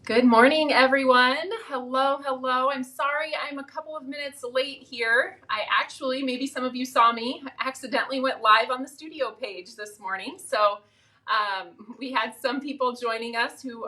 Good morning, everyone. Hello, hello. I'm sorry I'm a couple of minutes late here. Maybe some of you saw me, accidentally went live on the studio page this morning. So we had some people joining us who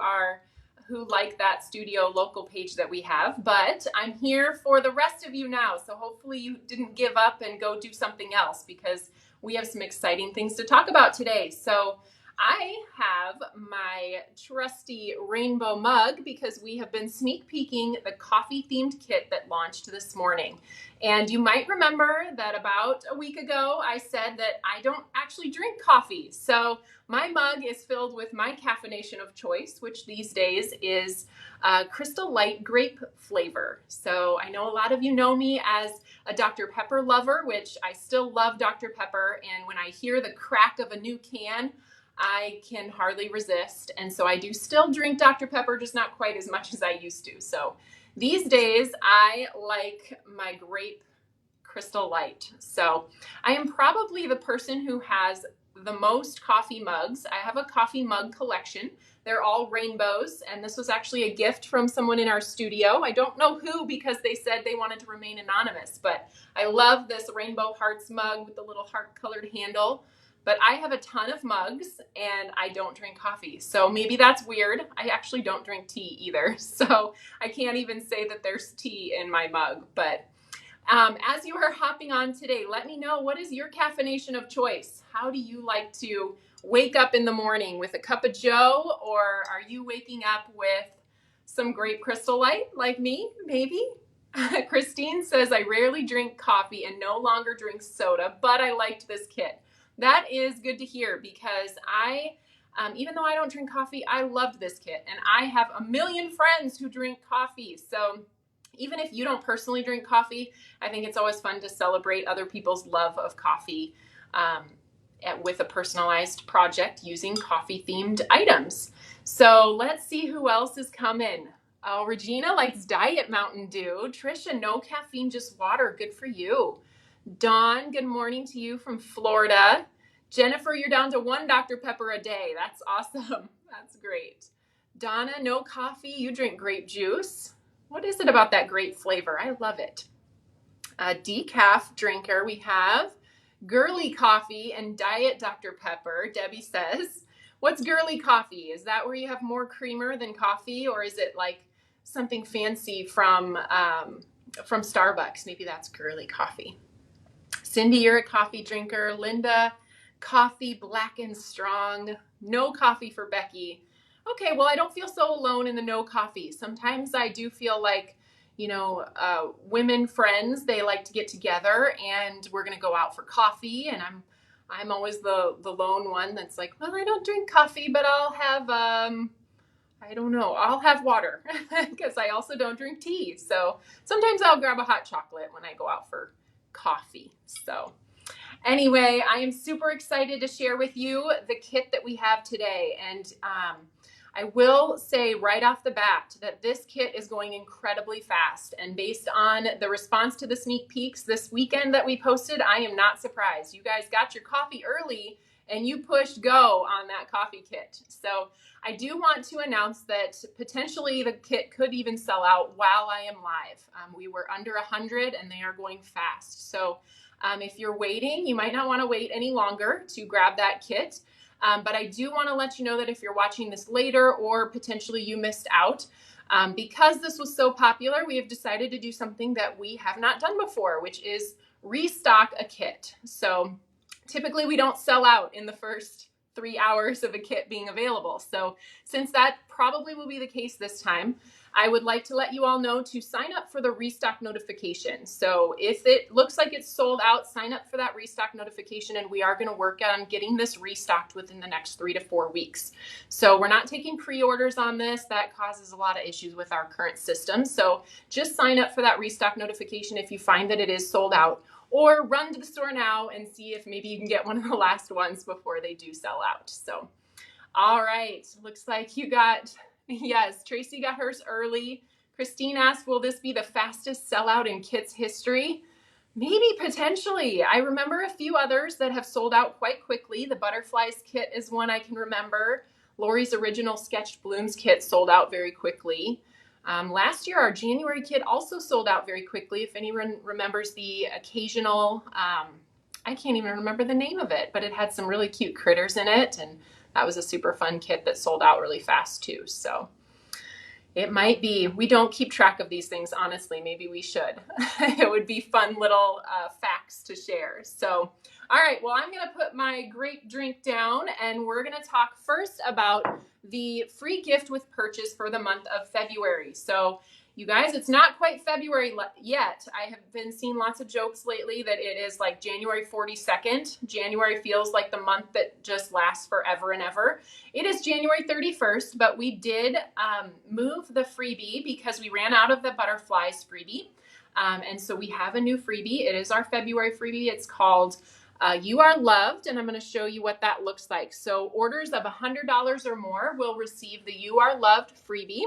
like that studio local page that we have, but I'm here for the rest of you now. So hopefully you didn't give up and go do something else because we have some exciting things to talk about today. So I have my trusty rainbow mug because we have been sneak peeking the coffee themed kit that launched this morning. And you might remember that about a week ago, I said that I don't actually drink coffee. So my mug is filled with my caffeination of choice, which these days is Crystal Light grape flavor. So I know a lot of you know me as a Dr. Pepper lover, which I still love Dr. Pepper. And when I hear the crack of a new can, I can hardly resist. And so I do still drink Dr. Pepper, just not quite as much as I used to. So these days I like my grape Crystal Light. So I am probably the person who has the most coffee mugs. I have a coffee mug collection. They're all rainbows, and this was actually a gift from someone in our studio. I don't know who because they said they wanted to remain anonymous, but I love this rainbow hearts mug with the little heart colored handle. But I have a ton of mugs and I don't drink coffee. So maybe that's weird. I actually don't drink tea either. So I can't even say that there's tea in my mug. But as you are hopping on today, let me know, what is your caffeination of choice? How do you like to wake up in the morning, with a cup of joe, or are you waking up with some grape Crystal Light like me, maybe? Christine says, I rarely drink coffee and no longer drink soda, but I liked this kit. That is good to hear because even though I don't drink coffee, I loved this kit. And I have a million friends who drink coffee. So even if you don't personally drink coffee, I think it's always fun to celebrate other people's love of coffee with a personalized project using coffee-themed items. So let's see who else is coming. Oh, Regina likes Diet Mountain Dew. Trisha, no caffeine, just water. Good for you. Dawn, good morning to you from Florida. Jennifer, you're down to 1 Dr. Pepper a day. That's awesome. That's great. Donna, no coffee. You drink grape juice. What is it about that grape flavor? I love it. A decaf drinker, we have girly coffee and diet Dr. Pepper. Debbie says, what's girly coffee? Is that where you have more creamer than coffee, or is it like something fancy from Starbucks? Maybe that's girly coffee. Cindy, you're a coffee drinker. Linda, coffee black and strong. No coffee for Becky. Okay, well, I don't feel so alone in the no coffee. Sometimes I do feel like, women friends, they like to get together and we're going to go out for coffee. And I'm always the lone one that's like, well, I don't drink coffee, but I'll have, I'll have water because I also don't drink tea. So sometimes I'll grab a hot chocolate when I go out for coffee. So anyway, I am super excited to share with you the kit that we have today. And I will say right off the bat that this kit is going incredibly fast. And based on the response to the sneak peeks this weekend that we posted, I am not surprised. You guys got your coffee early and you pushed go on that coffee kit. So I do want to announce that potentially the kit could even sell out while I am live. We were under 100 and they are going fast. So if you're waiting, you might not want to wait any longer to grab that kit. But I do want to let you know that if you're watching this later or potentially you missed out, because this was so popular, we have decided to do something that we have not done before, which is restock a kit. So typically we don't sell out in the first 3 hours of a kit being available. So since that probably will be the case this time, I would like to let you all know to sign up for the restock notification. So if it looks like it's sold out, sign up for that restock notification, and we are going to work on getting this restocked within the next 3 to 4 weeks. So we're not taking pre-orders on this. That causes a lot of issues with our current system. So just sign up for that restock notification if you find that it is sold out, or run to the store now and see if maybe you can get one of the last ones before they do sell out. So, all right, looks like you got, yes, Tracy got hers early. Christine asked, will this be the fastest sellout in kits history? Maybe, potentially. I remember a few others that have sold out quite quickly. The Butterflies kit is one I can remember. Lori's original Sketched Blooms kit sold out very quickly. Last year, our January kit also sold out very quickly. If anyone remembers the occasional, I can't even remember the name of it, but it had some really cute critters in it, and that was a super fun kit that sold out really fast too. So it might be, we don't keep track of these things, honestly. Maybe we should. It would be fun little facts to share. So, all right, well, I'm gonna put my grape drink down and we're gonna talk first about the free gift with purchase for the month of February. So you guys, it's not quite February yet. I have been seeing lots of jokes lately that it is like January 42nd. January feels like the month that just lasts forever and ever. It is January 31st, but we did move the freebie because we ran out of the butterflies freebie. And so we have a new freebie. It is our February freebie. It's called You Are Loved, and I'm going to show you what that looks like. So orders of $100 or more will receive the You Are Loved freebie.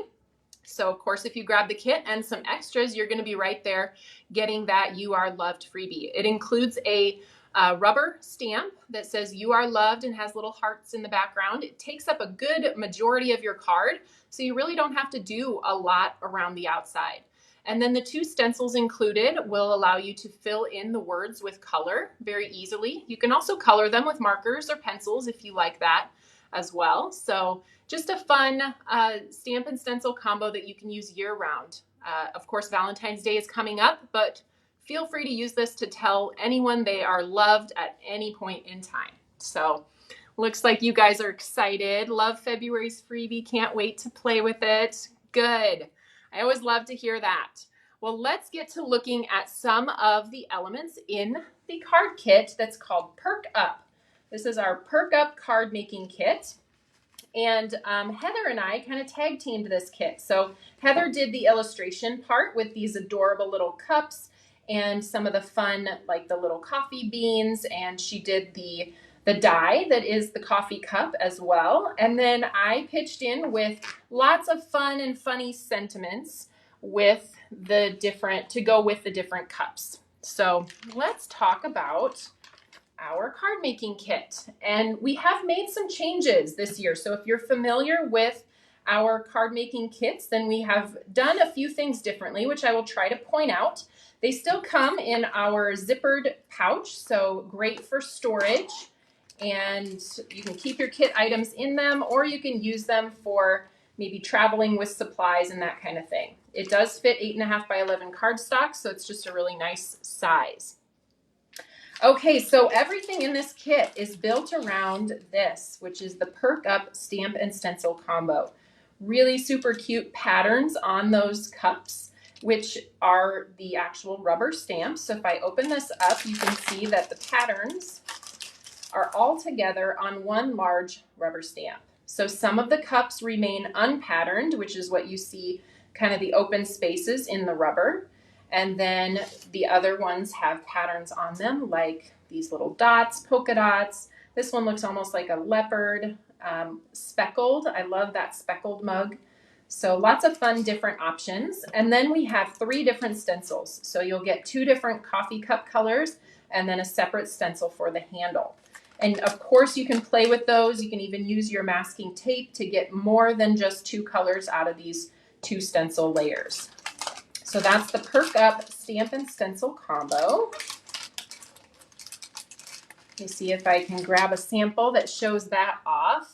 So of course, if you grab the kit and some extras, you're going to be right there getting that You Are Loved freebie. It includes a rubber stamp that says You Are Loved and has little hearts in the background. It takes up a good majority of your card, so you really don't have to do a lot around the outside. And then the 2 stencils included will allow you to fill in the words with color very easily. You can also color them with markers or pencils if you like that as well. So just a fun stamp and stencil combo that you can use year-round. Of course, Valentine's Day is coming up, but feel free to use this to tell anyone they are loved at any point in time. So looks like you guys are excited. Love February's freebie. Can't wait to play with it. Good. I always love to hear that. Well, let's get to looking at some of the elements in the card kit that's called Perk Up. This is our Perk Up card making kit. And Heather and I kind of tag teamed this kit. So Heather did the illustration part with these adorable little cups and some of the fun, like the little coffee beans. And she did the die that is the coffee cup as well. And then I pitched in with lots of fun and funny sentiments with the different, to go with the different cups. So let's talk about our card making kit. And we have made some changes this year. So if you're familiar with our card making kits, then we have done a few things differently, which I will try to point out. They still come in our zippered pouch, so great for storage. And you can keep your kit items in them, or you can use them for maybe traveling with supplies and that kind of thing. It does fit 8.5 by 11 cardstock, so it's just a really nice size. Okay, so everything in this kit is built around this, which is the Perk Up Stamp and Stencil combo. Really super cute patterns on those cups, which are the actual rubber stamps. So if I open this up, you can see that the patterns are all together on one large rubber stamp. So some of the cups remain unpatterned, which is what you see kind of the open spaces in the rubber. And then the other ones have patterns on them, like these little dots, polka dots. This one looks almost like a leopard, speckled. I love that speckled mug. So lots of fun different options. And then we have 3 different stencils. So you'll get 2 different coffee cup colors and then a separate stencil for the handle. And of course you can play with those. You can even use your masking tape to get more than just 2 colors out of these 2 stencil layers. So that's the Perk Up Stamp and Stencil combo. Let me see if I can grab a sample that shows that off.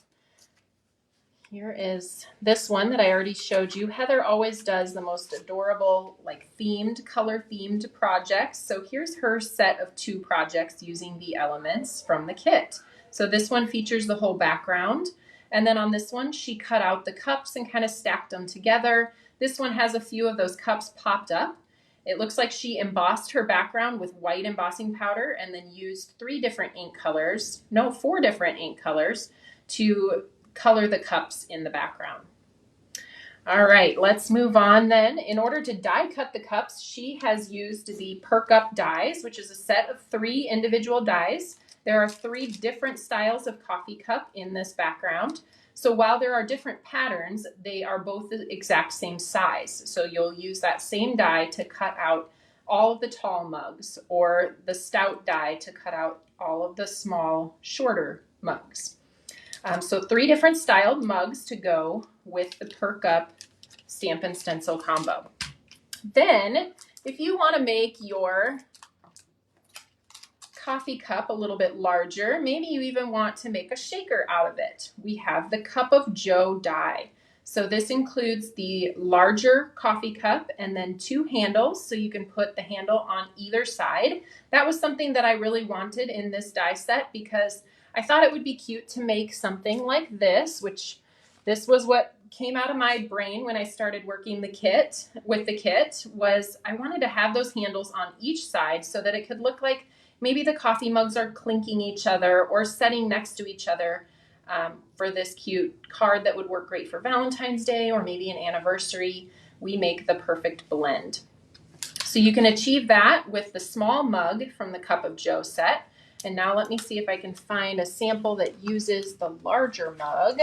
Here is this one that I already showed you. Heather always does the most adorable, like themed, color themed projects. So here's her set of 2 projects using the elements from the kit. So this one features the whole background. And then on this one, she cut out the cups and kind of stacked them together. This one has a few of those cups popped up. It looks like she embossed her background with white embossing powder and then used 4 different ink colors to color the cups in the background. All right, let's move on then. In order to die cut the cups, she has used the Perk Up dies, which is a set of 3 individual dies. There are 3 different styles of coffee cup in this background. So while there are different patterns, they are both the exact same size. So you'll use that same die to cut out all of the tall mugs, or the stout die to cut out all of the small, shorter mugs. So 3 different styled mugs to go with the Perk Up stamp and stencil combo. Then, if you want to make your coffee cup a little bit larger, maybe you even want to make a shaker out of it, we have the Cup of Joe die. So this includes the larger coffee cup and then 2 handles, so you can put the handle on either side. That was something that I really wanted in this die set because I thought it would be cute to make something like this, which this was what came out of my brain when I started working the kit was I wanted to have those handles on each side so that it could look like maybe the coffee mugs are clinking each other or setting next to each other for this cute card that would work great for Valentine's Day or maybe an anniversary. We make the perfect blend. So you can achieve that with the small mug from the Cup of Joe set. And now let me see if I can find a sample that uses the larger mug.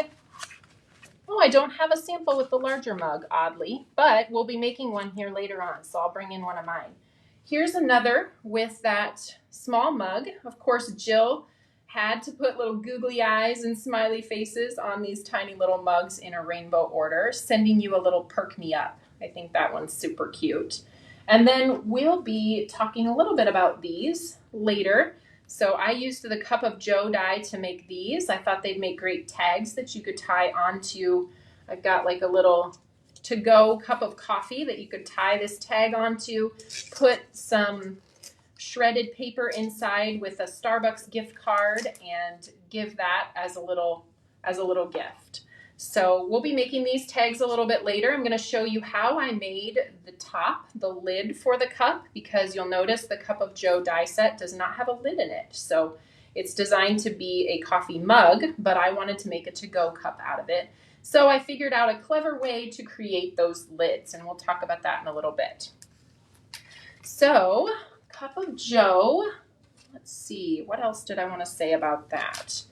Oh, I don't have a sample with the larger mug, oddly, but we'll be making one here later on, so I'll bring in one of mine. Here's another with that small mug. Of course, Jill had to put little googly eyes and smiley faces on these tiny little mugs in a rainbow order, sending you a little perk me up. I think that one's super cute. And then we'll be talking a little bit about these later. So I used the Cup of Joe die to make these. I thought they'd make great tags that you could tie onto. I've got like a little to-go cup of coffee that you could tie this tag onto, put some shredded paper inside with a Starbucks gift card and give that as a little gift. So we'll be making these tags a little bit later. I'm going to show you how I made the top, the lid for the cup, because you'll notice the Cup of Joe die set does not have a lid in it. So it's designed to be a coffee mug, but I wanted to make a to-go cup out of it. So I figured out a clever way to create those lids, and we'll talk about that in a little bit. So, Cup of Joe, let's see, what else did I want to say about that?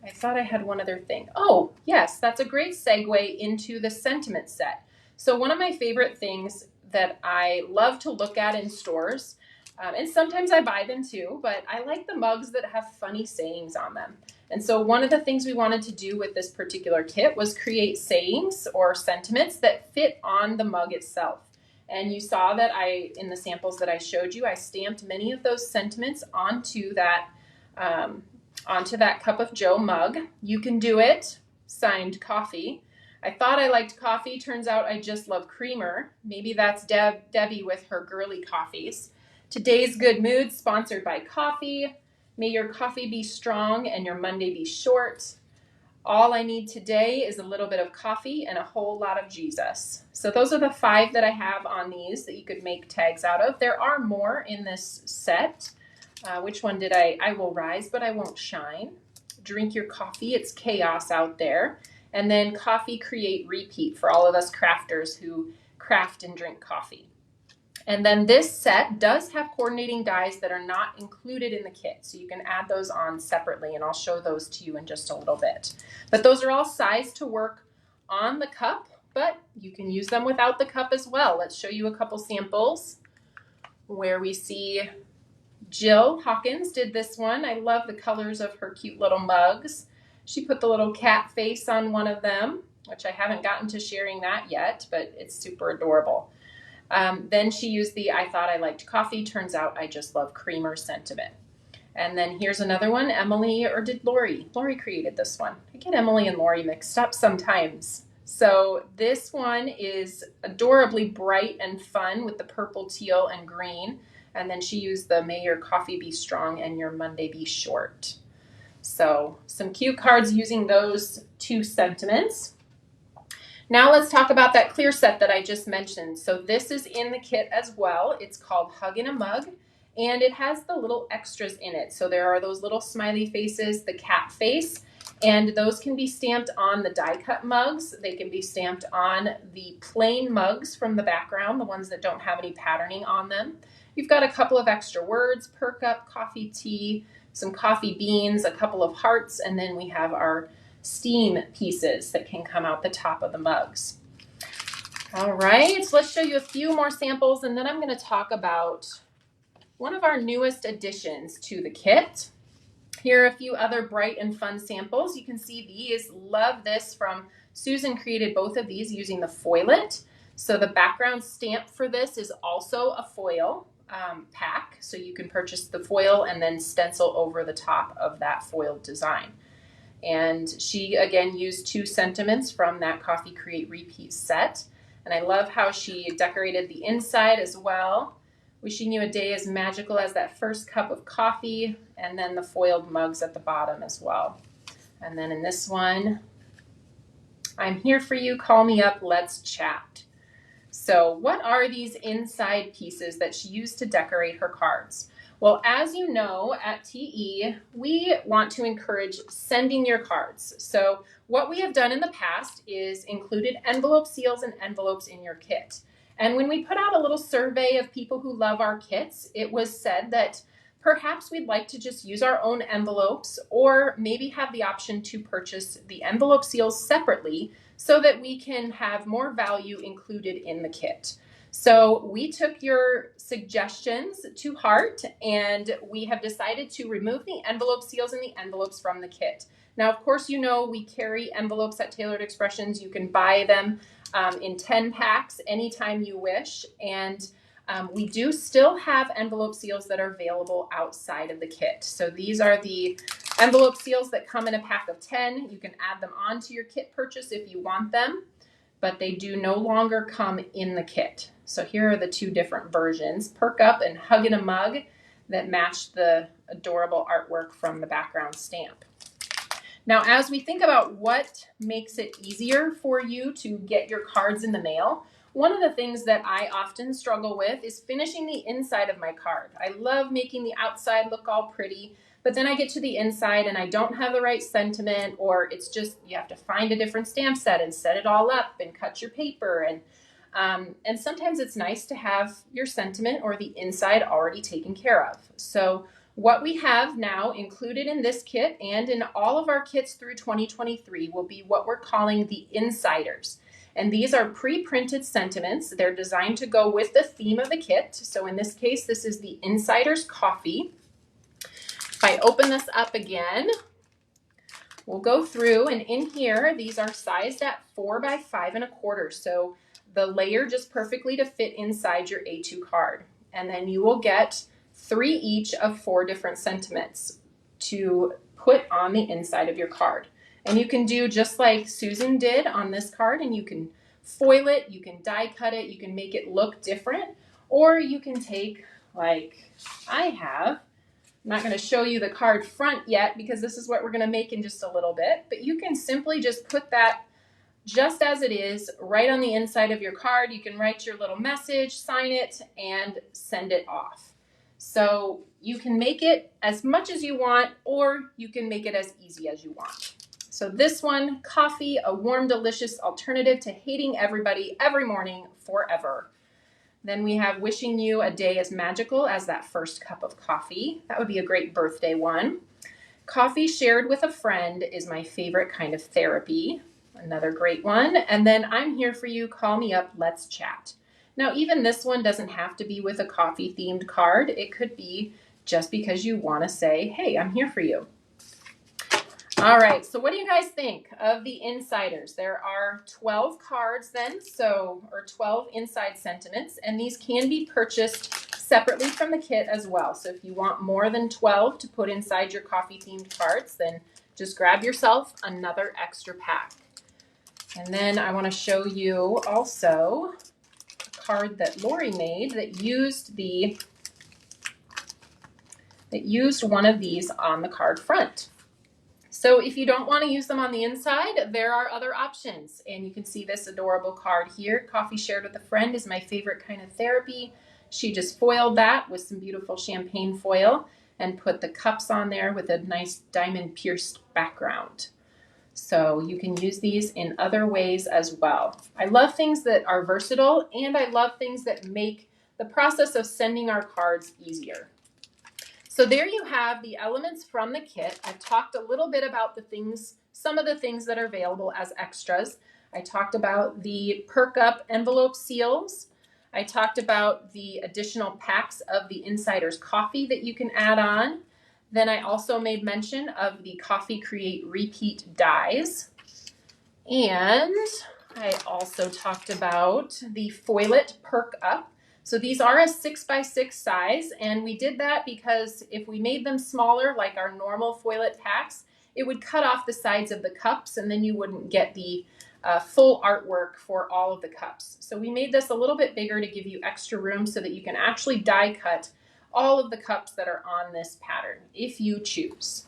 I thought I had one other thing. Oh, yes, that's a great segue into the sentiment set. So one of my favorite things that I love to look at in stores, and sometimes I buy them too, but I like the mugs that have funny sayings on them. And so one of the things we wanted to do with this particular kit was create sayings or sentiments that fit on the mug itself. And you saw that in the samples that I showed you, I stamped many of those sentiments onto that Cup of Joe mug. You can do it, signed coffee. I thought I liked coffee. Turns out I just love creamer. Maybe that's Debbie with her girly coffees. Today's Good Mood, sponsored by coffee. May your coffee be strong and your Monday be short. All I need today is a little bit of coffee and a whole lot of Jesus. So those are the 5 that I have on these that you could make tags out of. There are more in this set. Which one did I will rise, but I won't shine. Drink your coffee. It's chaos out there. And then coffee, create, repeat for all of us crafters who craft and drink coffee. And then this set does have coordinating dies that are not included in the kit. So you can add those on separately, and I'll show those to you in just a little bit. But those are all sized to work on the cup, but you can use them without the cup as well. Let's show you a couple samples where we see Jill Hawkins did this one. I love the colors of her cute little mugs. She put the little cat face on one of them, which I haven't gotten to sharing that yet, but it's super adorable. Then she used the I thought I liked coffee. Turns out I just love creamer sentiment. And then here's another one. Emily, or did Lori? Lori created this one. I get Emily and Lori mixed up sometimes. So this one is adorably bright and fun with the purple, teal, and green. And then she used the May your coffee be strong and your Monday be short. So some cute cards using those 2 sentiments. Now let's talk about that clear set that I just mentioned. So this is in the kit as well. It's called Hug in a Mug, and it has the little extras in it. So there are those little smiley faces, the cat face, and those can be stamped on the die cut mugs. They can be stamped on the plain mugs from the background, the ones that don't have any patterning on them. You've got a couple of extra words, perk up, coffee, tea, some coffee beans, a couple of hearts, and then we have our steam pieces that can come out the top of the mugs. All right, so let's show you a few more samples, and then I'm going to talk about one of our newest additions to the kit. Here are a few other bright and fun samples. You can see these. Love this from Susan. Created both of these using the foilet. So the background stamp for this is also a foil pack. So you can purchase the foil and then stencil over the top of that foiled design. And she again used 2 sentiments from that Coffee Create Repeat set. And I love how she decorated the inside as well. Wishing you a day as magical as that first cup of coffee, and then the foiled mugs at the bottom as well. And then in this one, I'm here for you, call me up, let's chat. So what are these inside pieces that she used to decorate her cards? Well, as you know, at TE, we want to encourage sending your cards. So what we have done in the past is included envelope seals and envelopes in your kit. And when we put out a little survey of people who love our kits, it was said that perhaps we'd like to just use our own envelopes, or maybe have the option to purchase the envelope seals separately so that we can have more value included in the kit. So we took your suggestions to heart, and we have decided to remove the envelope seals and the envelopes from the kit. Now, of course, you know we carry envelopes at Tailored Expressions. You can buy them in 10 packs anytime you wish, and we do still have envelope seals that are available outside of the kit. So these are the envelope seals that come in a pack of 10. You can add them onto your kit purchase if you want them, but they do no longer come in the kit. So here are the 2 different versions, Perk Up and Hug in a Mug, that match the adorable artwork from the background stamp. Now, as we think about what makes it easier for you to get your cards in the mail, one of the things that I often struggle with is finishing the inside of my card. I love making the outside look all pretty, but then I get to the inside and I don't have the right sentiment, or it's just you have to find a different stamp set and set it all up and cut your paper. And sometimes it's nice to have your sentiment or the inside already taken care of. So what we have now included in this kit and in all of our kits through 2023 will be what we're calling the insiders. And these are pre-printed sentiments. They're designed to go with the theme of the kit. So in this case, this is the Insider's Coffee. If I open this up again, we'll go through, and in here, these are sized at 4 by 5 1/4. So the layer just perfectly to fit inside your A2 card. And then you will get 3 each of 4 different sentiments to put on the inside of your card. And you can do just like Susan did on this card, and you can foil it, you can die cut it, you can make it look different, or you can take, like I have, I'm not going to show you the card front yet because this is what we're going to make in just a little bit, but you can simply just put that just as it is right on the inside of your card. You can write your little message, sign it, and send it off. So you can make it as much as you want, or you can make it as easy as you want. So this one, coffee, a warm, delicious alternative to hating everybody every morning forever. Then we have wishing you a day as magical as that first cup of coffee. That would be a great birthday one. Coffee shared with a friend is my favorite kind of therapy. Another great one. And then I'm here for you, call me up, let's chat. Now, even this one doesn't have to be with a coffee themed card. It could be just because you want to say, hey, I'm here for you. All right, so what do you guys think of the insiders? There are 12 cards then, or 12 inside sentiments, and these can be purchased separately from the kit as well. So if you want more than 12 to put inside your coffee themed cards, then just grab yourself another extra pack. And then I want to show you also a card that Lori made that used one of these on the card front. So if you don't want to use them on the inside, there are other options. And you can see this adorable card here. Coffee shared with a friend is my favorite kind of therapy. She just foiled that with some beautiful champagne foil and put the cups on there with a nice diamond pierced background. So you can use these in other ways as well. I love things that are versatile, and I love things that make the process of sending our cards easier. So there you have the elements from the kit. I've talked a little bit about some of the things that are available as extras. I talked about the Perk Up envelope seals. I talked about the additional packs of the Insider's Coffee that you can add on. Then I also made mention of the Coffee Create Repeat dies. And I also talked about the Foilet Perk Up. So these are a 6x6 size, and we did that because if we made them smaller, like our normal Foilet packs, it would cut off the sides of the cups, and then you wouldn't get the full artwork for all of the cups. So we made this a little bit bigger to give you extra room so that you can actually die cut all of the cups that are on this pattern, if you choose.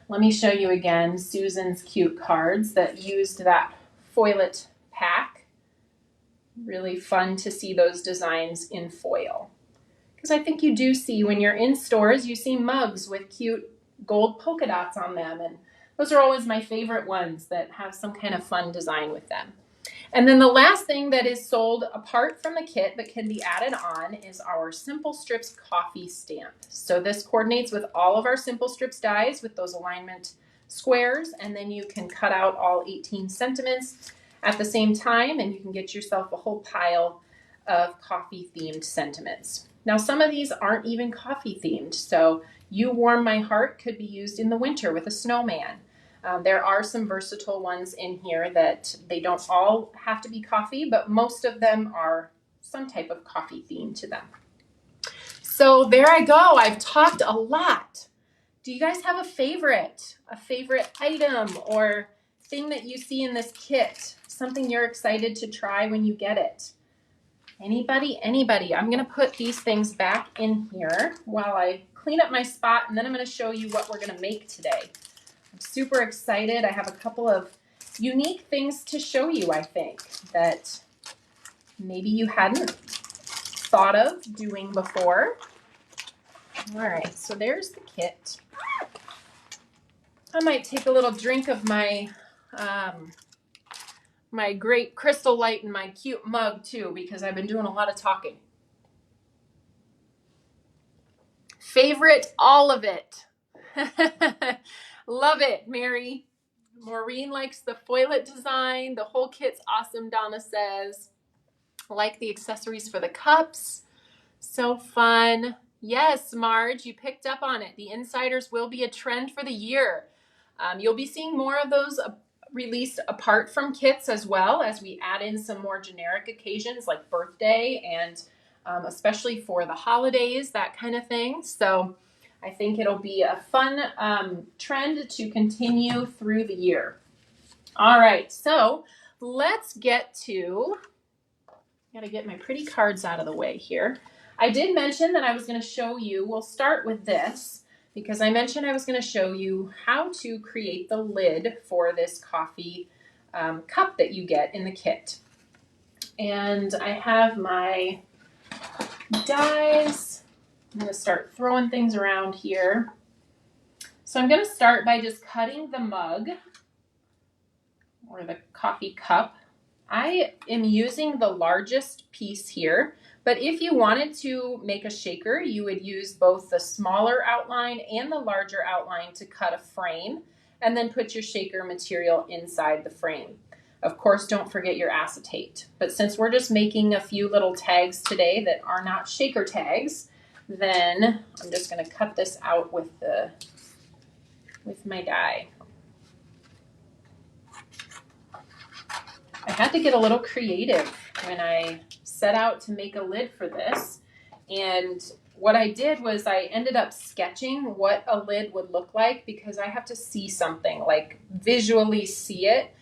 Let me show you again Susan's cute cards that used that Foilet pack. Really fun to see those designs in foil. Because I think you do see, when you're in stores, you see mugs with cute gold polka dots on them. And those are always my favorite ones that have some kind of fun design with them. And then the last thing that is sold apart from the kit but can be added on is our Simple Strips coffee stamp. So this coordinates with all of our Simple Strips dies with those alignment squares, and then you can cut out all 18 sentiments at the same time, and you can get yourself a whole pile of coffee themed sentiments. Now some of these aren't even coffee themed, so You Warm My Heart could be used in the winter with a snowman. There are some versatile ones in here that they don't all have to be coffee, but most of them are some type of coffee theme to them. So there I go. I've talked a lot. Do you guys have a favorite item or thing that you see in this kit? Something you're excited to try when you get it? Anybody? I'm going to put these things back in here while I clean up my spot, and then I'm going to show you what we're going to make today. I'm super excited. I have a couple of unique things to show you, I think, that maybe you hadn't thought of doing before. All right, so there's the kit. I might take a little drink of my my great Crystal Light in my cute mug too, because I've been doing a lot of talking. Favorite, all of it. Love it, Mary. Maureen likes the foilet design. The whole kit's awesome, Donna says. Like the accessories for the cups. So fun. Yes, Marge, you picked up on it. The insiders will be a trend for the year. You'll be seeing more of those released apart from kits as well as we add in some more generic occasions like birthday and especially for the holidays, that kind of thing. So I think it'll be a fun trend to continue through the year. All right, so let's get to, got to get my pretty cards out of the way here. I did mention that I was going to show you, we'll start with this, because I mentioned I was going to show you how to create the lid for this coffee cup that you get in the kit. And I have my dies. I'm going to start throwing things around here. So I'm going to start by just cutting the mug or the coffee cup. I am using the largest piece here, but if you wanted to make a shaker, you would use both the smaller outline and the larger outline to cut a frame and then put your shaker material inside the frame. Of course, don't forget your acetate. But since we're just making a few little tags today that are not shaker tags, then I'm just going to cut this out with my die. I had to get a little creative when I set out to make a lid for this. And what I did was I ended up sketching what a lid would look like because I have to see something, like visually see it.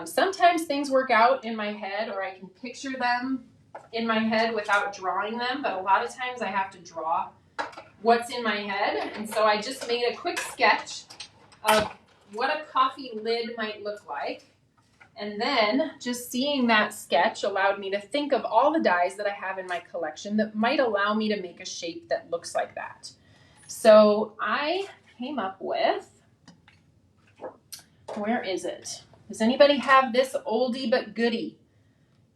Sometimes things work out in my head or I can picture them in my head without drawing them, but a lot of times I have to draw what's in my head. And so I just made a quick sketch of what a coffee lid might look like. And then just seeing that sketch allowed me to think of all the dies that I have in my collection that might allow me to make a shape that looks like that. So I came up with, where is it? Does anybody have this oldie but goodie?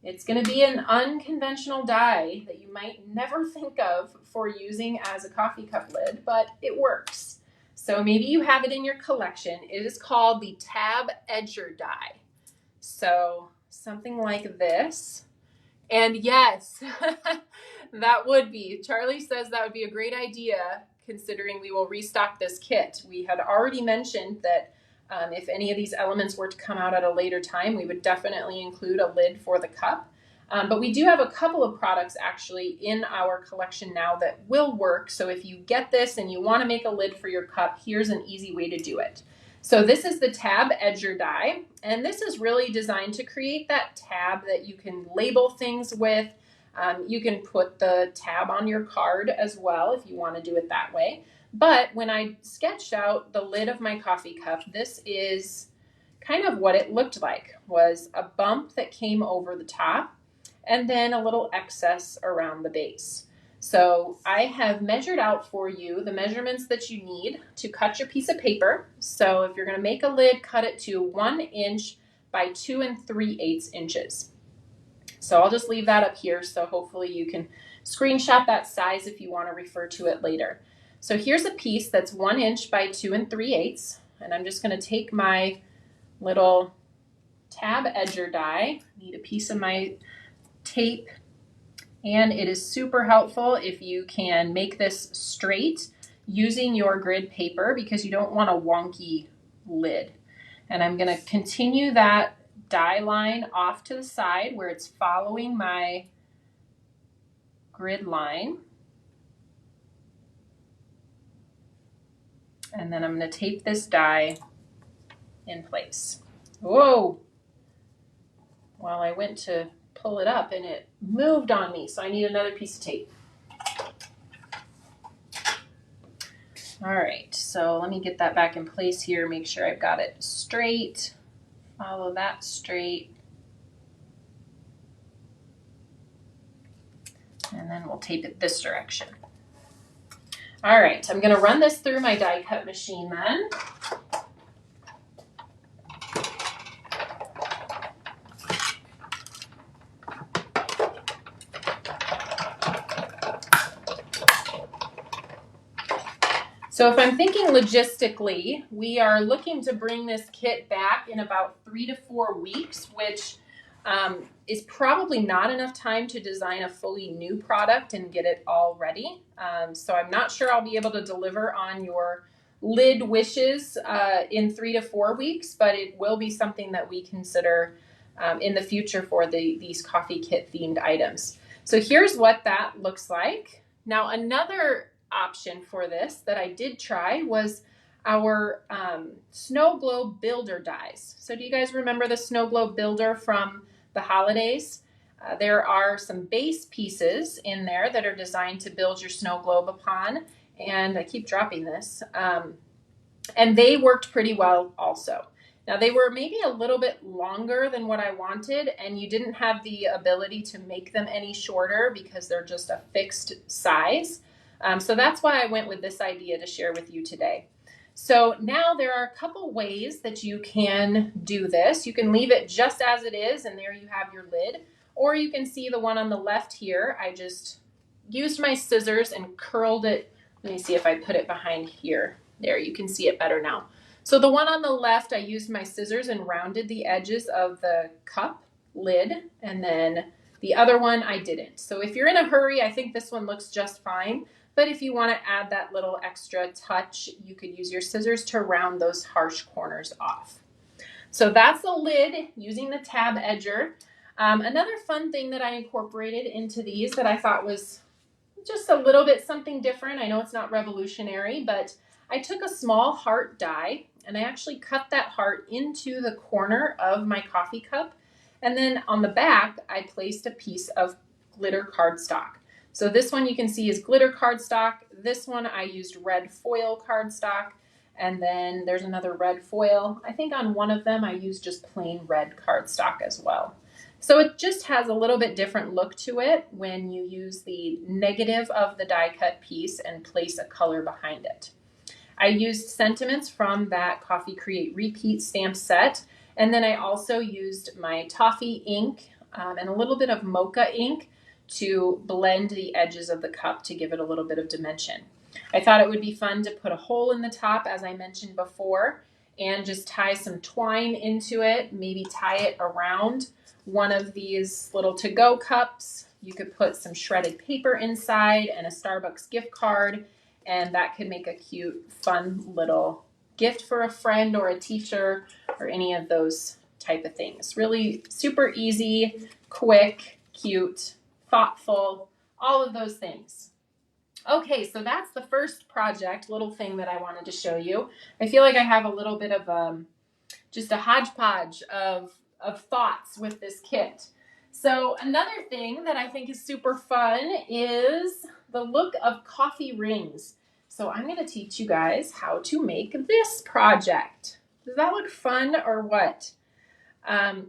It's going to be an unconventional die that you might never think of for using as a coffee cup lid, but it works. So maybe you have it in your collection. It is called the Tab Edger die. So something like this. And yes, that would be, Charlie says that would be a great idea considering we will restock this kit. We had already mentioned that if any of these elements were to come out at a later time, we would definitely include a lid for the cup. But we do have a couple of products actually in our collection now that will work. So if you get this and you want to make a lid for your cup, here's an easy way to do it. So this is the tab edger die, and this is really designed to create that tab that you can label things with. You can put the tab on your card as well if you want to do it that way. But when I sketched out the lid of my coffee cup, this is kind of what it looked like, was a bump that came over the top and then a little excess around the base. So I have measured out for you the measurements that you need to cut your piece of paper. So if you're going to make a lid, cut it to 1 inch by 2 3/8 inches. So I'll just leave that up here, so hopefully you can screenshot that size if you want to refer to it later. So here's a piece that's 1 inch by 2 3/8, and I'm just going to take my little tab edger die. Need a piece of my tape, and it is super helpful if you can make this straight using your grid paper because you don't want a wonky lid. And I'm going to continue that die line off to the side where it's following my grid line. And then I'm going to tape this die in place. Whoa! Well, I went to pull it up and it moved on me, so I need another piece of tape. All right, so let me get that back in place here, make sure I've got it straight. Follow that straight. And then we'll tape it this direction. All right, I'm going to run this through my die cut machine then. So if I'm thinking logistically, we are looking to bring this kit back in about 3 to 4 weeks, which is probably not enough time to design a fully new product and get it all ready. So I'm not sure I'll be able to deliver on your lid wishes in 3 to 4 weeks, but it will be something that we consider in the future for these coffee kit themed items. So here's what that looks like. Now another option for this that I did try was our snow globe builder dies. So do you guys remember the snow globe builder from the holidays? There are some base pieces in there that are designed to build your snow globe upon, and I keep dropping this, and they worked pretty well also. Now they were maybe a little bit longer than what I wanted, and you didn't have the ability to make them any shorter because they're just a fixed size. So that's why I went with this idea to share with you today. So now there are a couple ways that you can do this. You can leave it just as it is, and there you have your lid. Or you can see the one on the left here. I just used my scissors and curled it. Let me see if I put it behind here. There, you can see it better now. So the one on the left, I used my scissors and rounded the edges of the cup lid, and then the other one I didn't. So if you're in a hurry, I think this one looks just fine. But if you want to add that little extra touch, you could use your scissors to round those harsh corners off. So that's the lid using the tab edger. Another fun thing that I incorporated into these that I thought was just a little bit something different. I know it's not revolutionary, but I took a small heart die and I actually cut that heart into the corner of my coffee cup. And then on the back, I placed a piece of glitter cardstock. So this one you can see is glitter cardstock. This one I used red foil cardstock. And then there's another red foil. I think on one of them I used just plain red cardstock as well. So it just has a little bit different look to it when you use the negative of the die cut piece and place a color behind it. I used sentiments from that Coffee Create Repeat stamp set. And then I also used my toffee ink and a little bit of mocha ink to blend the edges of the cup to give it a little bit of dimension. I thought it would be fun to put a hole in the top, as I mentioned before, and just tie some twine into it, maybe tie it around one of these little to-go cups. You could put some shredded paper inside and a Starbucks gift card, and that could make a cute, fun little gift for a friend or a teacher or any of those type of things. Really super easy, quick, cute, thoughtful, all of those things. Okay, so that's the first project, little thing that I wanted to show you. I feel like I have a little bit of just a hodgepodge of thoughts with this kit. So another thing that I think is super fun is the look of coffee rings. So I'm going to teach you guys how to make this project. Does that look fun or what?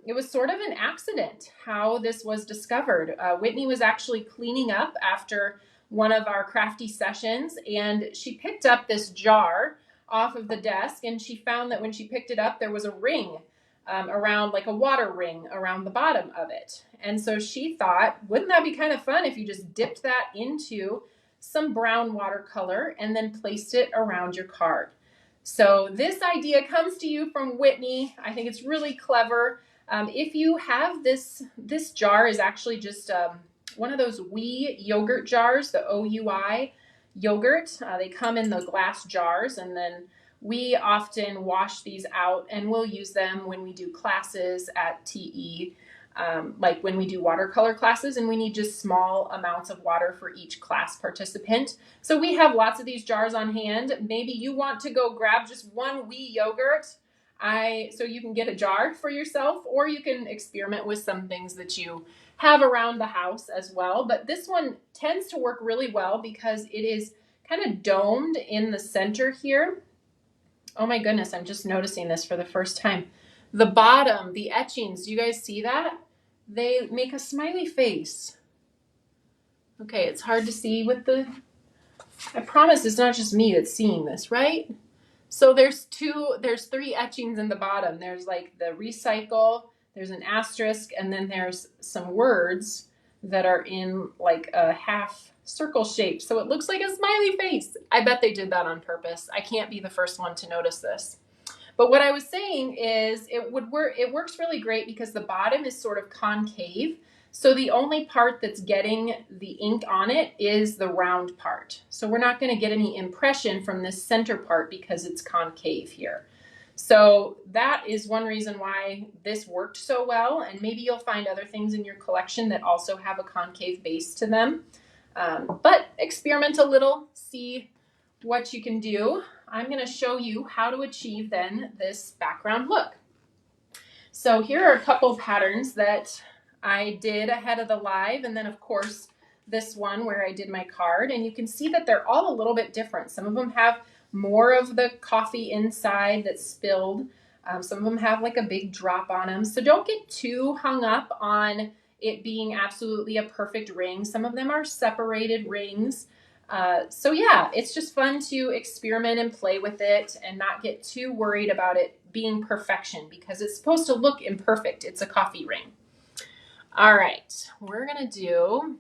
It was sort of an accident how this was discovered. Whitney was actually cleaning up after one of our crafty sessions, and she picked up this jar off of the desk, and she found that when she picked it up, there was a ring around, like a water ring around the bottom of it. And so she thought, wouldn't that be kind of fun if you just dipped that into some brown watercolor and then placed it around your card? So this idea comes to you from Whitney. I think it's really clever. If you have this jar is actually just one of those wee yogurt jars, the OUI yogurt. They come in the glass jars, and then we often wash these out and we'll use them when we do classes at TE. Like when we do watercolor classes and we need just small amounts of water for each class participant. So we have lots of these jars on hand. Maybe you want to go grab just one wee yogurt so you can get a jar for yourself, or you can experiment with some things that you have around the house as well. But this one tends to work really well because it is kind of domed in the center here. Oh my goodness, I'm just noticing this for the first time. The bottom, the etchings, do you guys see that? They make a smiley face. Okay, it's hard to see with I promise it's not just me that's seeing this, right? So there's three etchings in the bottom. There's like the recycle, there's an asterisk, and then there's some words that are in like a half circle shape. So it looks like a smiley face. I bet they did that on purpose. I can't be the first one to notice this. But what I was saying is it works really great because the bottom is sort of concave. So the only part that's getting the ink on it is the round part. So we're not going to get any impression from this center part because it's concave here. So that is one reason why this worked so well. And maybe you'll find other things in your collection that also have a concave base to them. But experiment a little, see what you can do. I'm going to show you how to achieve then this background look. So here are a couple patterns that I did ahead of the live, and then of course this one where I did my card, and you can see that they're all a little bit different. Some of them have more of the coffee inside that's spilled. Some of them have like a big drop on them. So don't get too hung up on it being absolutely a perfect ring. Some of them are separated rings. So yeah, it's just fun to experiment and play with it and not get too worried about it being perfection because it's supposed to look imperfect. It's a coffee ring. All right, we're gonna do,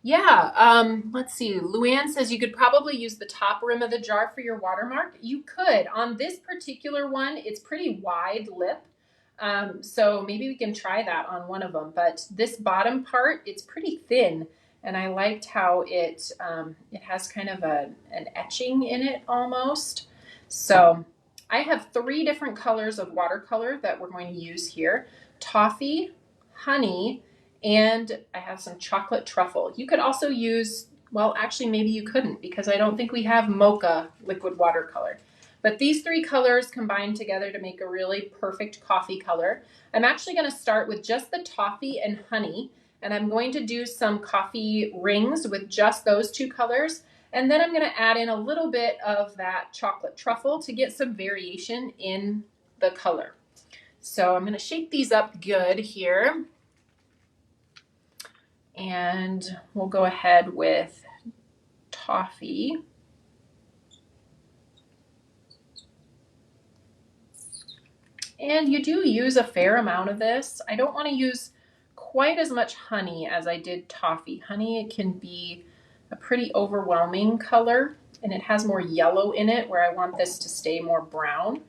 let's see. Luann says you could probably use the top rim of the jar for your watermark. You could. On this particular one, it's pretty wide lip. So maybe we can try that on one of them, but this bottom part, it's pretty thin, and I liked how it has kind of an etching in it almost. So I have 3 different colors of watercolor that we're going to use here: toffee, honey, and I have some chocolate truffle. You could also use, well, actually maybe you couldn't because I don't think we have mocha liquid watercolor. But these 3 colors combine together to make a really perfect coffee color. I'm actually going to start with just the toffee and honey, and I'm going to do some coffee rings with just those 2 colors. And then I'm going to add in a little bit of that chocolate truffle to get some variation in the color. So I'm going to shake these up good here. And we'll go ahead with toffee. And you do use a fair amount of this. I don't want to use quite as much honey as I did toffee. Honey, it can be a pretty overwhelming color, and it has more yellow in it where I want this to stay more brown.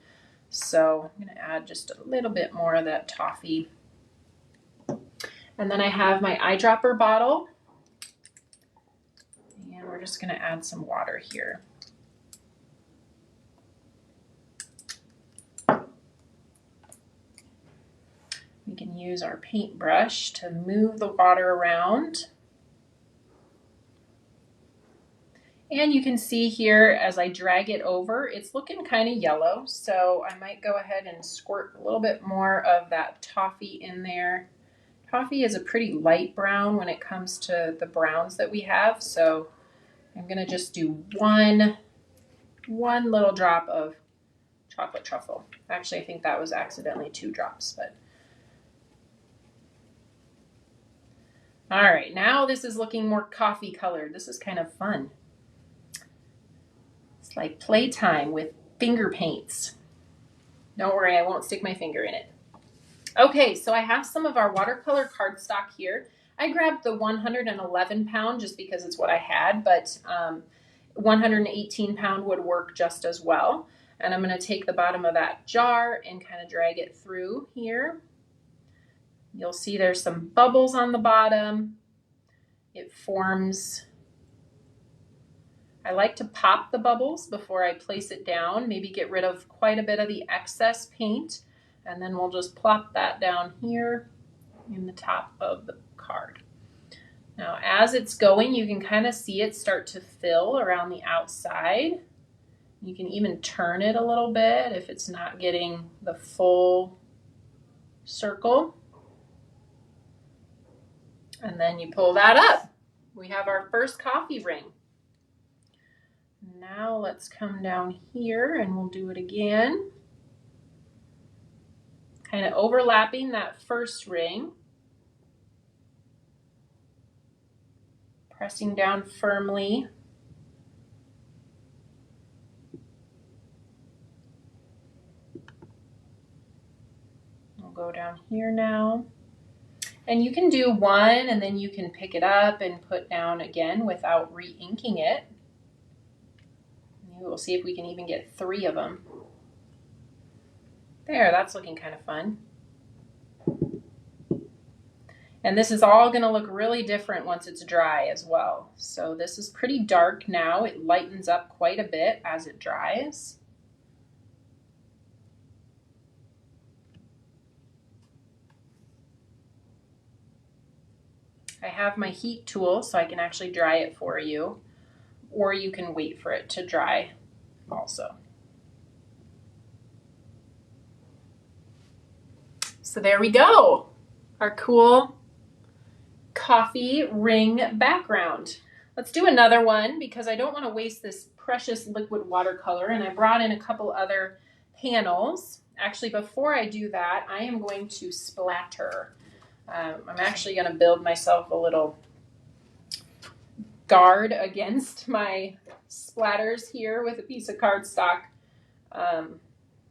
So I'm going to add just a little bit more of that toffee. And then I have my eyedropper bottle, And we're just going to add some water here. We can use our paintbrush to move the water around. And you can see here as I drag it over, it's looking kind of yellow. So I might go ahead and squirt a little bit more of that toffee in there. Toffee is a pretty light brown when it comes to the browns that we have. So I'm going to just do one little drop of chocolate truffle. Actually, I think that was accidentally 2 drops, but. All right, now this is looking more coffee colored. This is kind of fun. It's like playtime with finger paints. Don't worry, I won't stick my finger in it. Okay, so I have some of our watercolor cardstock here. I grabbed the 111 pound just because it's what I had, but 118 pound would work just as well. And I'm going to take the bottom of that jar and kind of drag it through here. You'll see there's some bubbles on the bottom. It forms. I like to pop the bubbles before I place it down, maybe get rid of quite a bit of the excess paint, and then we'll just plop that down here in the top of the card. Now, as it's going, you can kind of see it start to fill around the outside. You can even turn it a little bit if it's not getting the full circle. And then you pull that up. We have our first coffee ring. Now let's come down here and we'll do it again. Kind of overlapping that first ring. Pressing down firmly. We'll go down here now. And you can do one and then you can pick it up and put down again without re-inking it. We'll see if we can even get 3 of them. There, that's looking kind of fun. And this is all going to look really different once it's dry as well. So this is pretty dark now. It lightens up quite a bit as it dries. I have my heat tool so I can actually dry it for you, or you can wait for it to dry also. So there we go, our cool coffee ring background. Let's do another one because I don't want to waste this precious liquid watercolor, and I brought in a couple other panels. Actually, before I do that, I am going to splatter. I'm actually going to build myself a little guard against my splatters here with a piece of cardstock,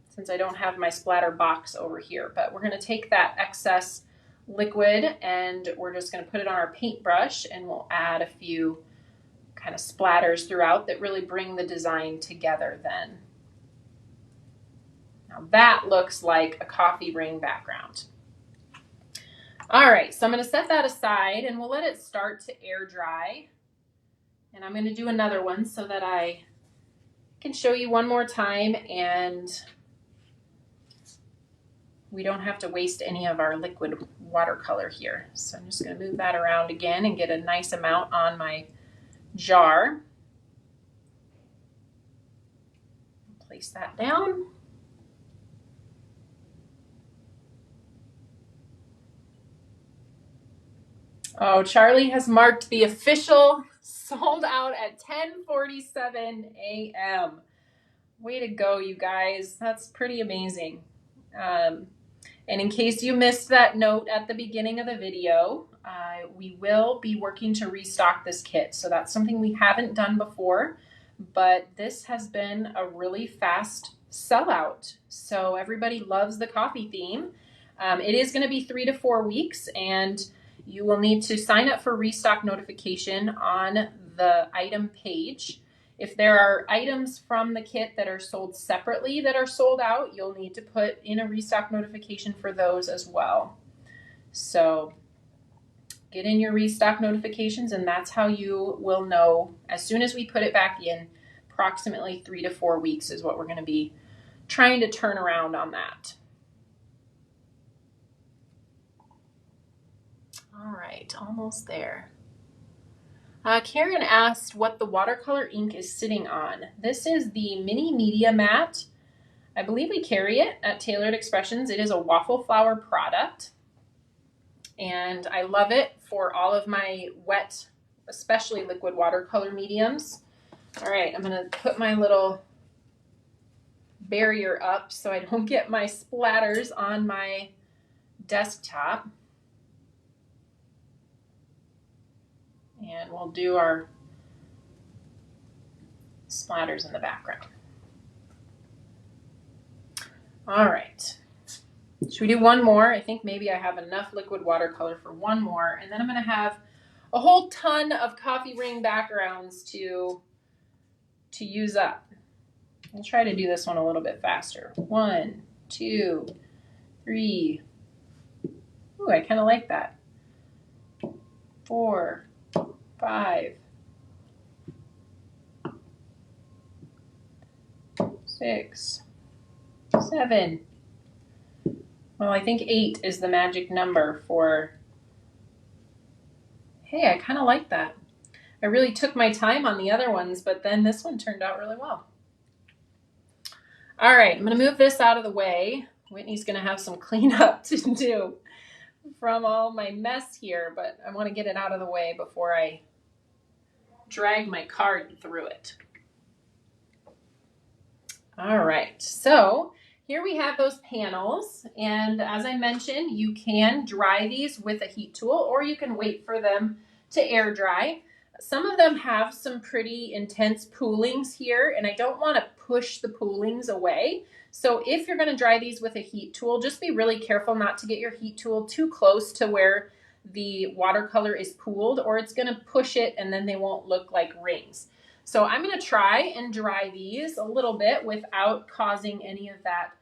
since I don't have my splatter box over here. But we're going to take that excess liquid and we're just going to put it on our paintbrush, and we'll add a few kind of splatters throughout that really bring the design together then. Now that looks like a coffee ring background. All right, so I'm going to set that aside and we'll let it start to air dry. And I'm going to do another one so that I can show you one more time and we don't have to waste any of our liquid watercolor here. So I'm just going to move that around again and get a nice amount on my jar. Place that down. Oh, Charlie has marked the official sold out at 10:47 a.m. Way to go, you guys. That's pretty amazing. And in case you missed that note at the beginning of the video, we will be working to restock this kit. So that's something we haven't done before, but this has been a really fast sellout. So everybody loves the coffee theme. It is going to be 3 to 4 weeks, and you will need to sign up for restock notification on the item page. If there are items from the kit that are sold separately that are sold out, you'll need to put in a restock notification for those as well. So Get in your restock notifications, and that's how you will know as soon as we put it back in. Approximately 3 to 4 weeks is what we're going to be trying to turn around on that. All right, almost there. Karen asked what the watercolor ink is sitting on. This is the Mini Media Matte. I believe we carry it at Tailored Expressions. It is a waffle flower product, and I love it for all of my wet, especially liquid watercolor mediums. All right, I'm gonna put my little barrier up so I don't get my splatters on my desktop. And we'll do our splatters in the background. All right. Should we do one more? I think maybe I have enough liquid watercolor for one more, and then I'm going to have a whole ton of coffee ring backgrounds to use up. I'll try to do this one a little bit faster. 1, 2, 3. Ooh, I kind of like that. 4, 5, 6, 7. Well, I think 8 is the magic number for, hey, I kind of like that. I really took my time on the other ones, but then this one turned out really well. All right, I'm going to move this out of the way. Whitney's going to have some cleanup to do from all my mess here, but I want to get it out of the way before I drag my card through it. All right, so here we have those panels, and as I mentioned, you can dry these with a heat tool, or you can wait for them to air dry. Some of them have some pretty intense poolings here, and I don't want to push the poolings away. So if you're going to dry these with a heat tool, just be really careful not to get your heat tool too close to where the watercolor is pooled, or it's going to push it and then they won't look like rings. So I'm going to try and dry these a little bit without causing any of that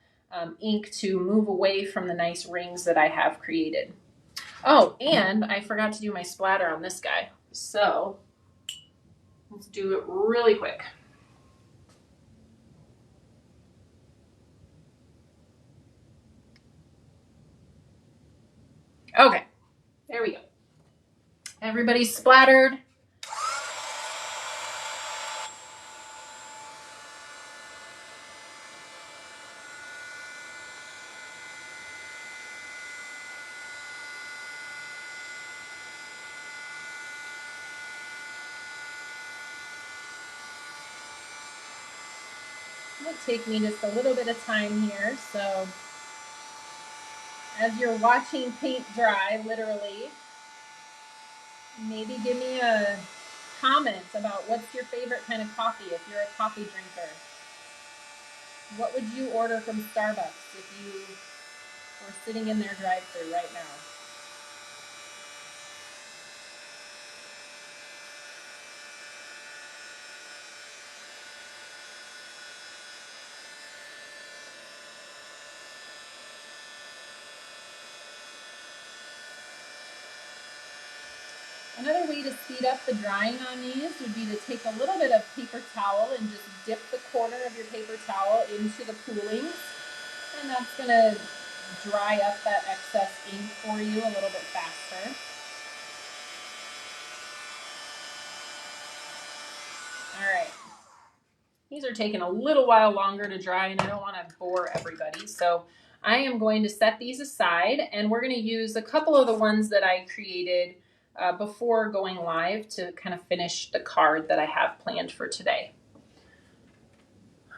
ink to move away from the nice rings that I have created. Oh, and I forgot to do my splatter on this guy. So let's do it really quick. Okay, there we go. Everybody's splattered. It might take me just a little bit of time here, so as you're watching paint dry, literally, maybe give me a comment about what's your favorite kind of coffee if you're a coffee drinker. What would you order from Starbucks if you were sitting in their drive-thru right now? Another way to speed up the drying on these would be to take a little bit of paper towel and just dip the corner of your paper towel into the poolings, and that's going to dry up that excess ink for you a little bit faster. All right, these are taking a little while longer to dry, and I don't want to bore everybody, so I am going to set these aside, and we're going to use a couple of the ones that I created before going live to kind of finish the card that I have planned for today.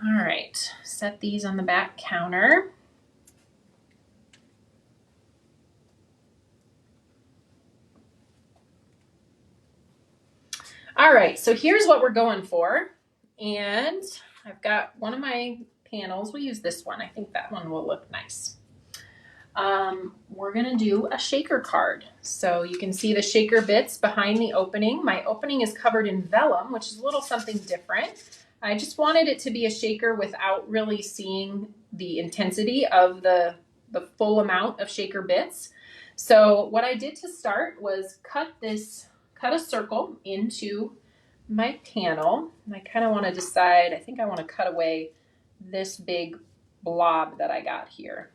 All right, set these on the back counter. All right, so here's what we're going for. And I've got one of my panels. We'll use this one. I think that one will look nice. We're gonna do a shaker card. So you can see the shaker bits behind the opening. My opening is covered in vellum, which is a little something different. I just wanted it to be a shaker without really seeing the intensity of the full amount of shaker bits. So what I did to start was cut a circle into my panel. And I kind of want to decide, I think I want to cut away this big blob that I got here.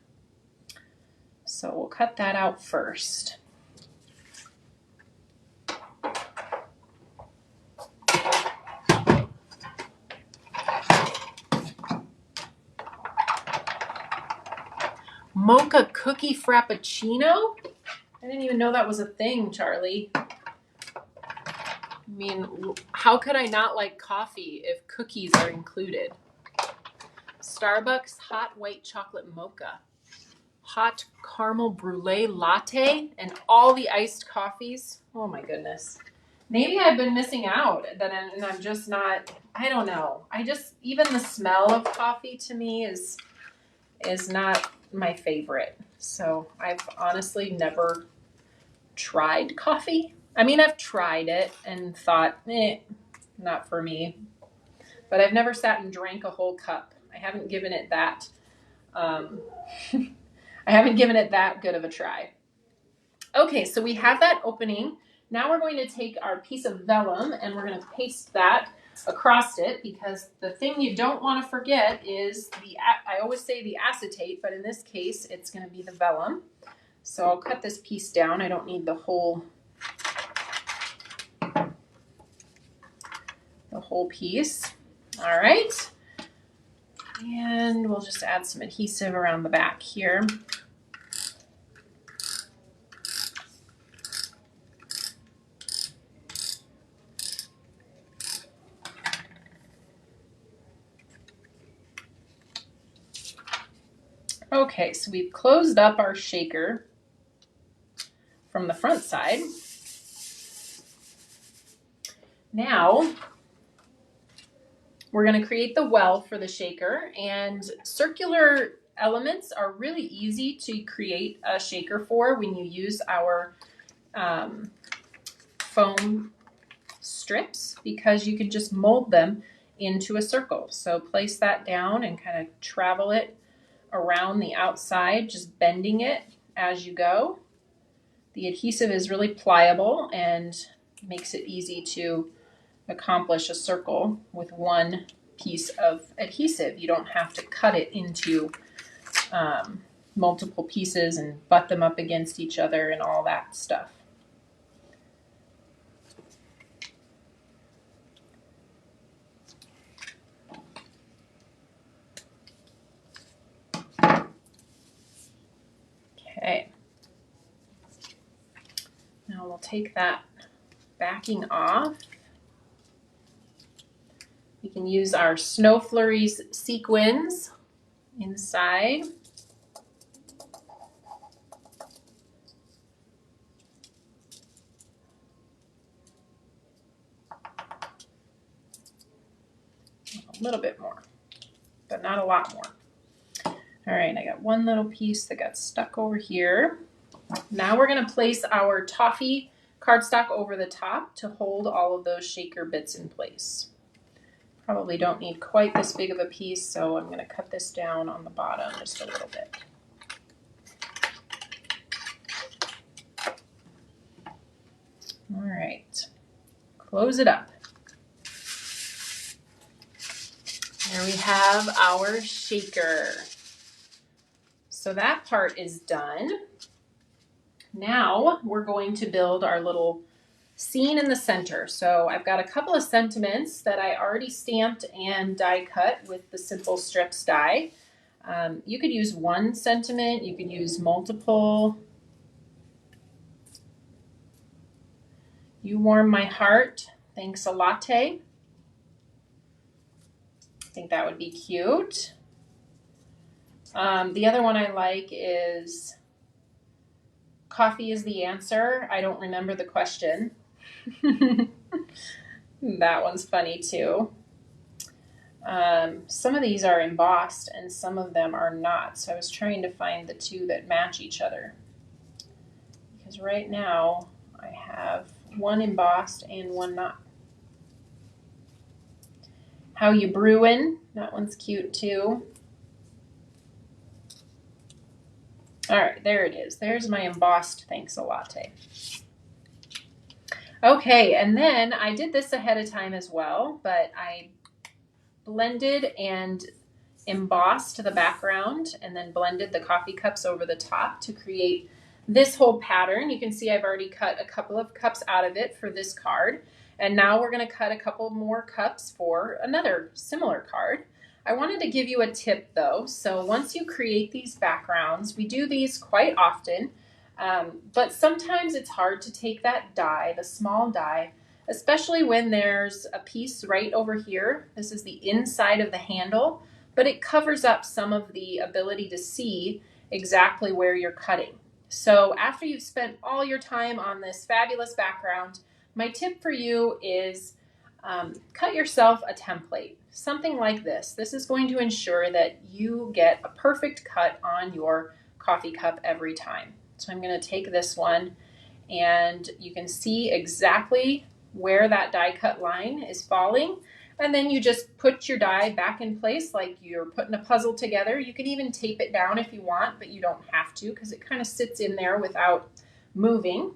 So we'll cut that out first. Mocha cookie frappuccino? I didn't even know that was a thing, Charlie. I mean, how could I not like coffee if cookies are included? Starbucks hot white chocolate mocha, hot caramel brulee latte, and all the iced coffees. Oh my goodness. Maybe I've been missing out and I'm just not, I don't know. Even the smell of coffee to me is not my favorite. So I've honestly never tried coffee. I mean, I've tried it and thought, not for me. But I've never sat and drank a whole cup. I haven't given it that. I haven't given it that good of a try. Okay, so we have that opening. Now we're going to take our piece of vellum and we're going to paste that across it, because the thing you don't want to forget is I always say the acetate, but in this case it's going to be the vellum. So I'll cut this piece down. I don't need the whole piece. All right. And we'll just add some adhesive around the back here. Okay, so we've closed up our shaker from the front side. Now we're going to create the well for the shaker, and circular elements are really easy to create a shaker for when you use our foam strips, because you can just mold them into a circle. So place that down and kind of travel it around the outside, just bending it as you go. The adhesive is really pliable and makes it easy to accomplish a circle with one piece of adhesive. You don't have to cut it into multiple pieces and butt them up against each other and all that stuff. Okay. Now we'll take that backing off. We can use our Snow Flurries sequins inside. A little bit more, but not a lot more. All right, I got one little piece that got stuck over here. Now we're going to place our toffee cardstock over the top to hold all of those shaker bits in place. Probably don't need quite this big of a piece, so I'm going to cut this down on the bottom just a little bit. All right, close it up. There we have our shaker. So that part is done. Now we're going to build our little scene in the center. So I've got a couple of sentiments that I already stamped and die cut with the Simple Strips die. You could use one sentiment, you could use multiple. You warm my heart, thanks a latte. I think that would be cute. The other one I like is coffee is the answer. I don't remember the question. That one's funny too. Some of these are embossed and some of them are not. So I was trying to find the two that match each other. Because right now I have one embossed and one not. How you brewin'? That one's cute too. All right, there it is. There's my embossed thanks a latte. Okay, and then I did this ahead of time as well, but I blended and embossed the background and then blended the coffee cups over the top to create this whole pattern. You can see I've already cut a couple of cups out of it for this card. And now we're going to cut a couple more cups for another similar card. I wanted to give you a tip though. So once you create these backgrounds, we do these quite often, but sometimes it's hard to take that die, the small die, especially when there's a piece right over here. This is the inside of the handle, but it covers up some of the ability to see exactly where you're cutting. So after you've spent all your time on this fabulous background, my tip for you is cut yourself a template, something like this. This is going to ensure that you get a perfect cut on your coffee cup every time. So I'm going to take this one, and you can see exactly where that die cut line is falling. And then you just put your die back in place like you're putting a puzzle together. You can even tape it down if you want, but you don't have to because it kind of sits in there without moving.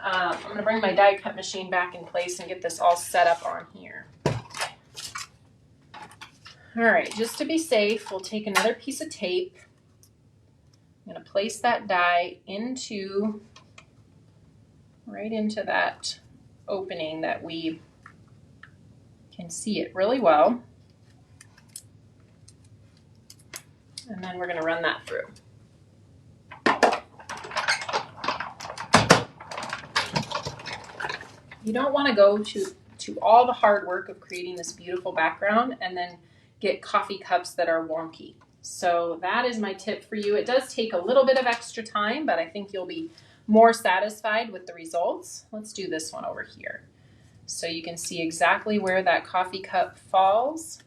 I'm going to bring my die cut machine back in place and get this all set up on here. All right, just to be safe, we'll take another piece of tape. I'm going to place that die right into that opening that we can see it really well. And then we're going to run that through. You don't want to go to all the hard work of creating this beautiful background and then get coffee cups that are wonky. So that is my tip for you. It does take a little bit of extra time, but I think you'll be more satisfied with the results. Let's do this one over here. So you can see exactly where that coffee cup falls.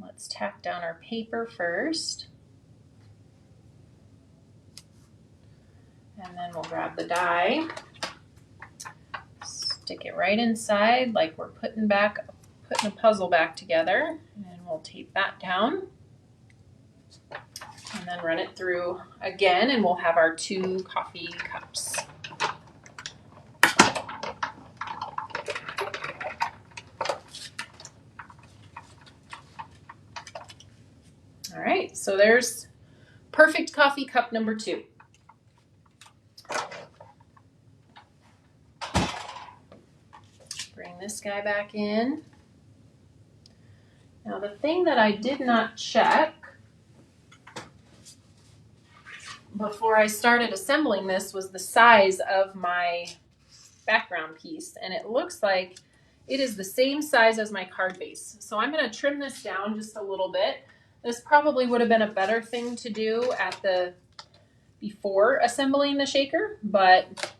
Let's tack down our paper first. And then we'll grab the die, stick it right inside like we're putting a puzzle back together, and we'll tape that down. And then run it through again, and we'll have our 2 coffee cups. All right, so there's perfect coffee cup number 2. Bring this guy back in. Now the thing that I did not check before I started assembling this was the size of my background piece, and it looks like it is the same size as my card base. So I'm going to trim this down just a little bit. This probably would have been a better thing to do before assembling the shaker, but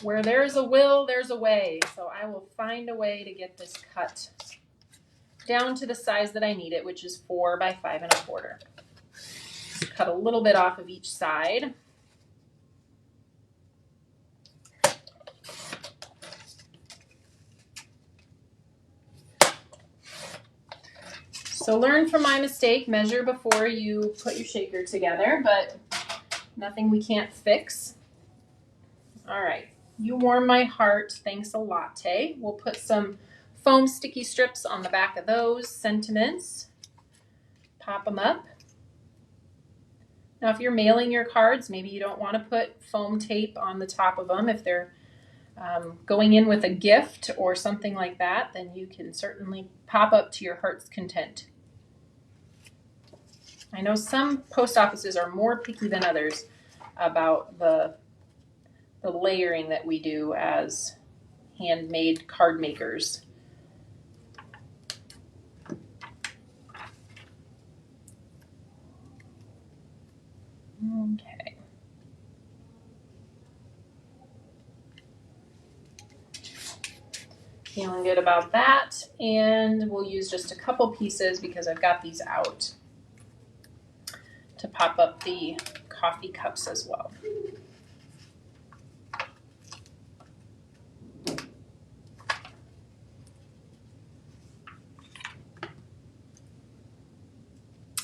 where there's a will, there's a way. So I will find a way to get this cut down to the size that I need it, which is 4 by 5 1/4. Cut a little bit off of each side. So learn from my mistake, measure before you put your shaker together, but nothing we can't fix. All right, you warm my heart, thanks a latte. We'll put some foam sticky strips on the back of those sentiments. Pop them up. Now, if you're mailing your cards, maybe you don't want to put foam tape on the top of them. If they're going in with a gift or something like that, then you can certainly pop up to your heart's content. I know some post offices are more picky than others about the layering that we do as handmade card makers. Okay. Feeling good about that, and we'll use just a couple pieces because I've got these out to pop up the coffee cups as well.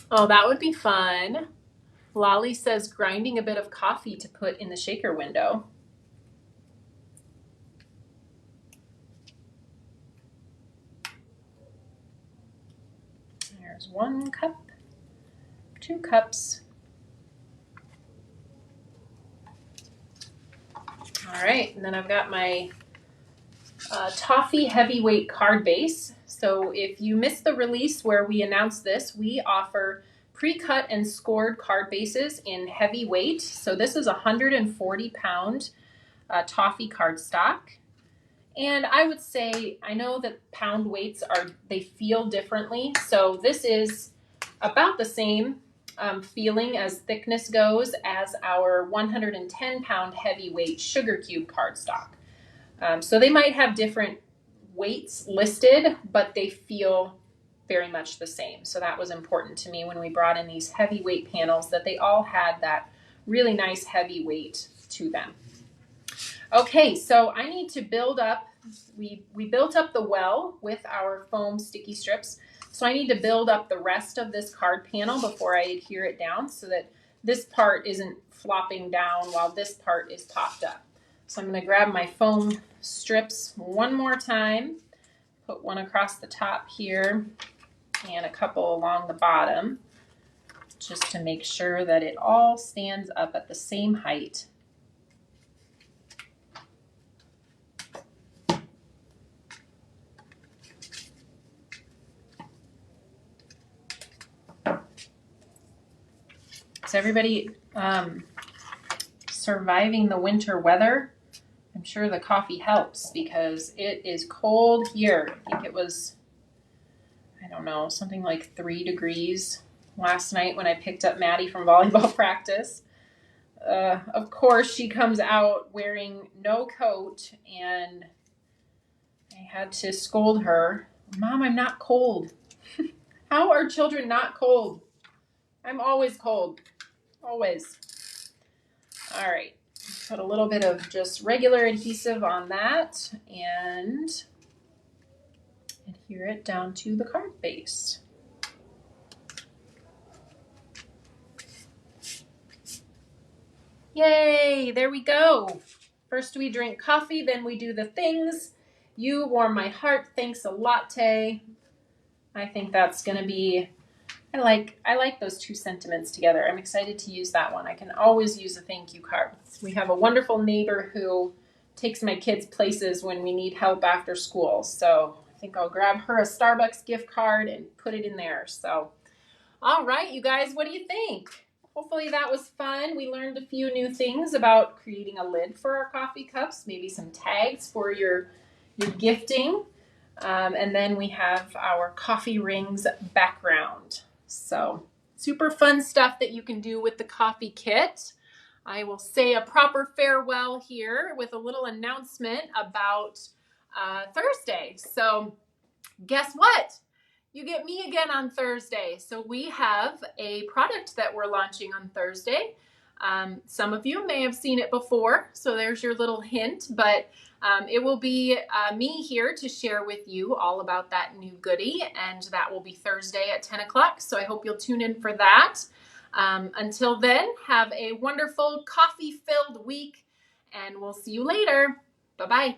Oh, that would be fun. Lolly says grinding a bit of coffee to put in the shaker window. There's 1 cup, 2 cups. All right, and then I've got my toffee heavyweight card base. So if you missed the release where we announced this, we offer pre-cut and scored card bases in heavyweight. So this is 140-pound toffee cardstock. And I would say, I know that pound weights they feel differently. So this is about the same feeling as thickness goes as our 110-pound heavyweight sugar cube cardstock. So they might have different weights listed, but they feel very much the same. So that was important to me when we brought in these heavyweight panels, that they all had that really nice heavy weight to them. Okay, so I need to build up, we built up the well with our foam sticky strips. So I need to build up the rest of this card panel before I adhere it down so that this part isn't flopping down while this part is popped up. So I'm going to grab my foam strips one more time, put one across the top here and a couple along the bottom, just to make sure that it all stands up at the same height. Is everybody surviving the winter weather? I'm sure the coffee helps because it is cold here. I think it was, I don't know, something like 3 degrees last night when I picked up Maddie from volleyball practice. Of course, she comes out wearing no coat, and I had to scold her. Mom, I'm not cold. How are children not cold? I'm always cold. Always. All right. Put a little bit of just regular adhesive on that and adhere it down to the card base. Yay, there we go. First we drink coffee, then we do the things. You warm my heart, thanks a latte. I think that's gonna be, I like those 2 sentiments together. I'm excited to use that one. I can always use a thank you card. We have a wonderful neighbor who takes my kids places when we need help after school. So I think I'll grab her a Starbucks gift card and put it in there. So, all right, you guys, what do you think? Hopefully that was fun. We learned a few new things about creating a lid for our coffee cups, maybe some tags for your gifting. And then we have our coffee rings background. So super fun stuff that you can do with the coffee kit. I will say a proper farewell here with a little announcement about Thursday. So guess what? You get me again on Thursday. So we have a product that we're launching on Thursday. Some of you may have seen it before, so there's your little hint, but it will be me here to share with you all about that new goodie, and that will be Thursday at 10 o'clock, so I hope you'll tune in for that. Until then, have a wonderful coffee-filled week, and we'll see you later. Bye-bye.